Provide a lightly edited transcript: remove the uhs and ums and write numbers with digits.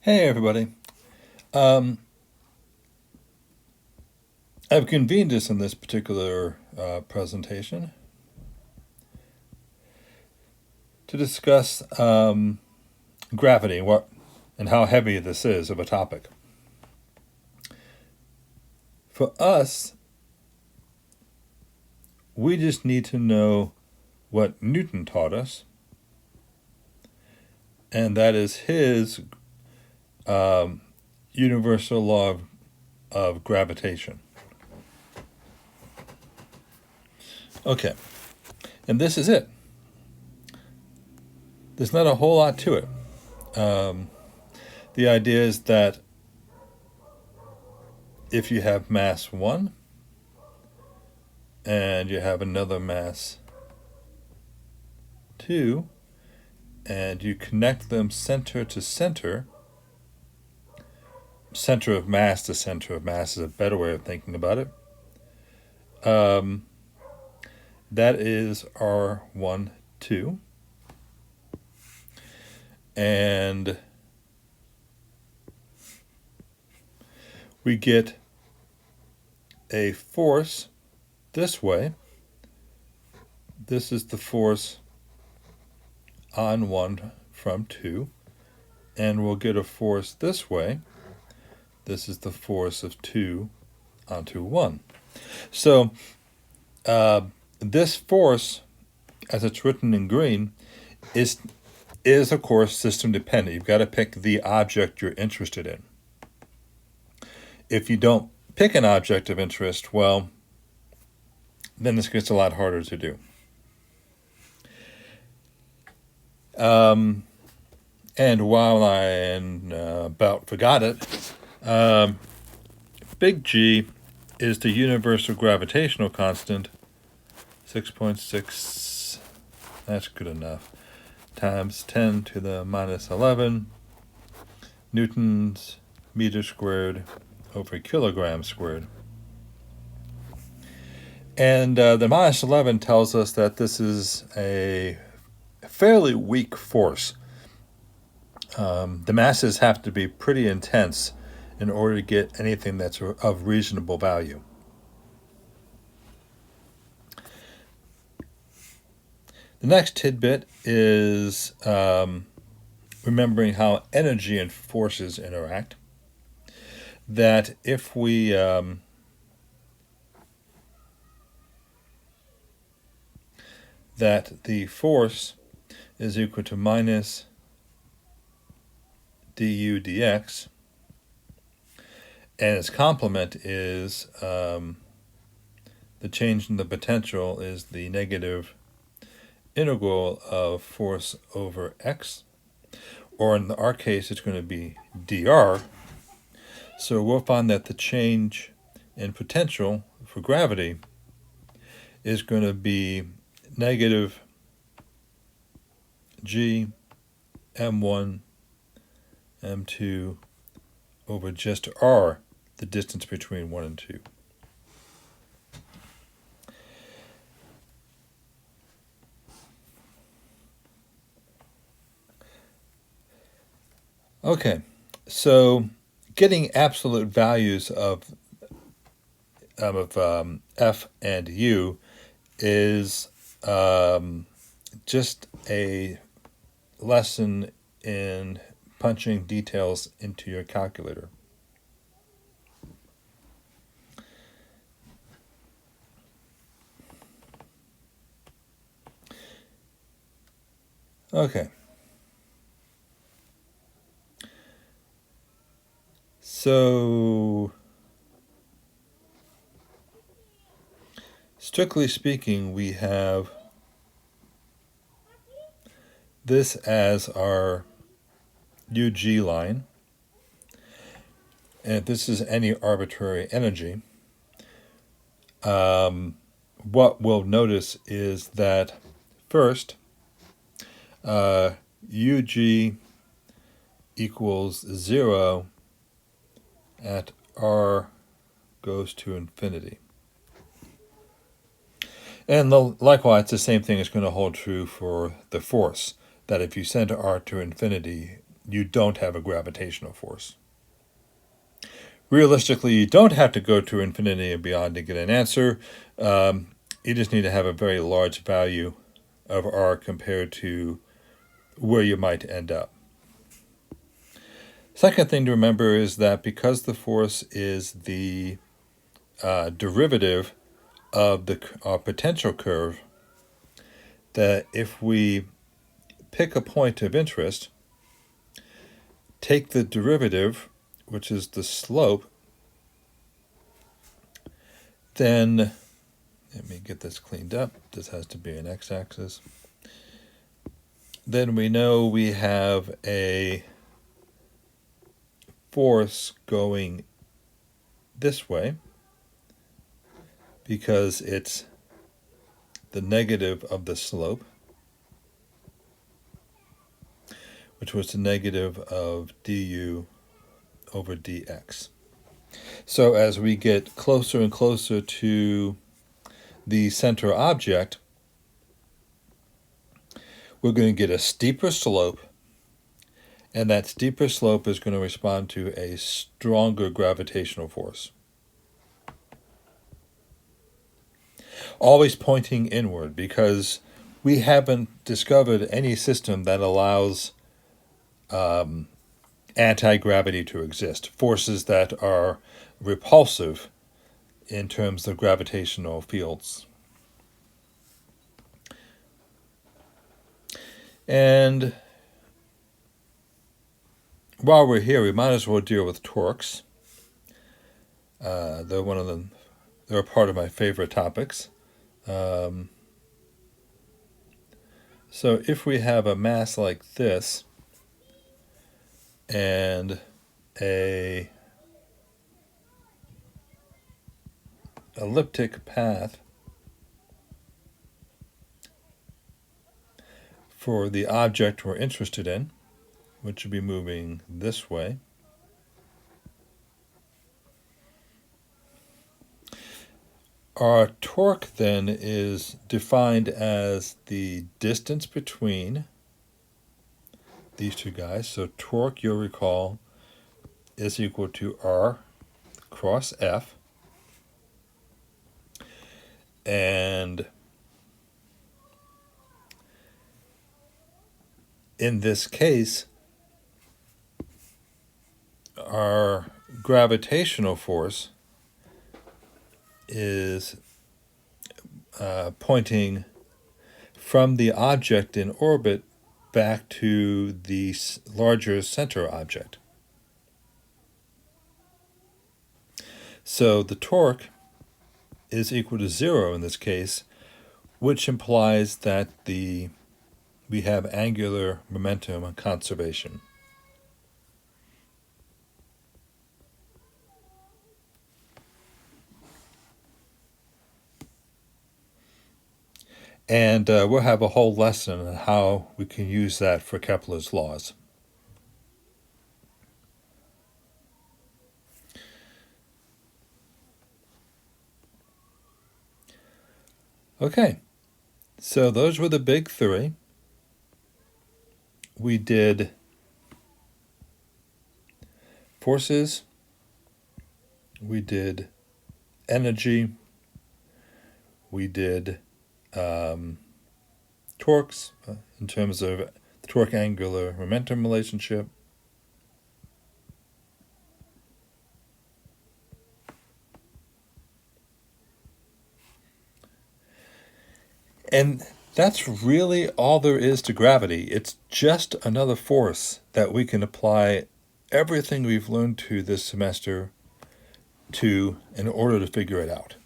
Hey everybody. Um, I've convened us in this particular presentation to discuss gravity and how heavy this is of a topic. For us, we just need to know what Newton taught us, and that is his universal law of gravitation. Okay, and this is it. There's not a whole lot to it. The idea is that if you have mass 1 and you have another mass 2 and you connect them center to center, center of mass to center of mass is a better way of thinking about it. That is R1, 2. And we get a force this way. This is the force on 1 from 2. And we'll get a force this way. This is the force of 2 onto 1. So this force, as it's written in green, is of course system dependent. You've got to pick the object you're interested in. If you don't pick an object of interest, well, then this gets a lot harder to do. And while I about forgot it, big G is the universal gravitational constant, 6.6, that's good enough, times 10 to the minus 11 newtons meter squared over kilogram squared. And the minus 11 tells us that this is a fairly weak force. The masses have to be pretty intense in order to get anything that's of reasonable value. The next tidbit is remembering how energy and forces interact. That if we that the force is equal to minus du dx, and its complement is the change in the potential is the negative integral of force over x, or in our case it's going to be dr. So we'll find that the change in potential for gravity is going to be negative g m1 m2 over just r, the distance between 1 and 2. Okay, so getting absolute values of f and u is just a lesson in punching details into your calculator. Okay. So, strictly speaking, we have this as our UG line, and if this is any arbitrary energy, what we'll notice is that first, UG equals 0 at r goes to infinity. And likewise, the same thing is going to hold true for the force, that if you send r to infinity, you don't have a gravitational force. Realistically, you don't have to go to infinity and beyond to get an answer. You just need to have a very large value of r compared to where you might end up. Second thing to remember is that because the force is the derivative of our potential curve, that if we pick a point of interest, take the derivative, which is the slope, then, let me get this cleaned up. This has to be an x-axis. Then we know we have a force going this way because it's the negative of the slope, which was the negative of du over dx. So as we get closer and closer to the center object, we're going to get a steeper slope, and that steeper slope is going to respond to a stronger gravitational force. Always pointing inward, because we haven't discovered any system that allows anti-gravity to exist, forces that are repulsive in terms of gravitational fields. And while we're here, we might as well deal with torques. They're a part of my favorite topics. So if we have a mass like this and a elliptic path for the object we're interested in, which would be moving this way, our torque then is defined as the distance between these two guys. So torque, you'll recall, is equal to R cross F. And in this case, our gravitational force is pointing from the object in orbit back to the larger center object. So the torque is equal to 0 in this case, which implies that we have angular momentum conservation. And we'll have a whole lesson on how we can use that for Kepler's laws. Okay, so those were the big three. We did forces, we did energy, we did torques in terms of the torque-angular momentum relationship. And that's really all there is to gravity. It's just another force that we can apply everything we've learned to this semester to in order to figure it out.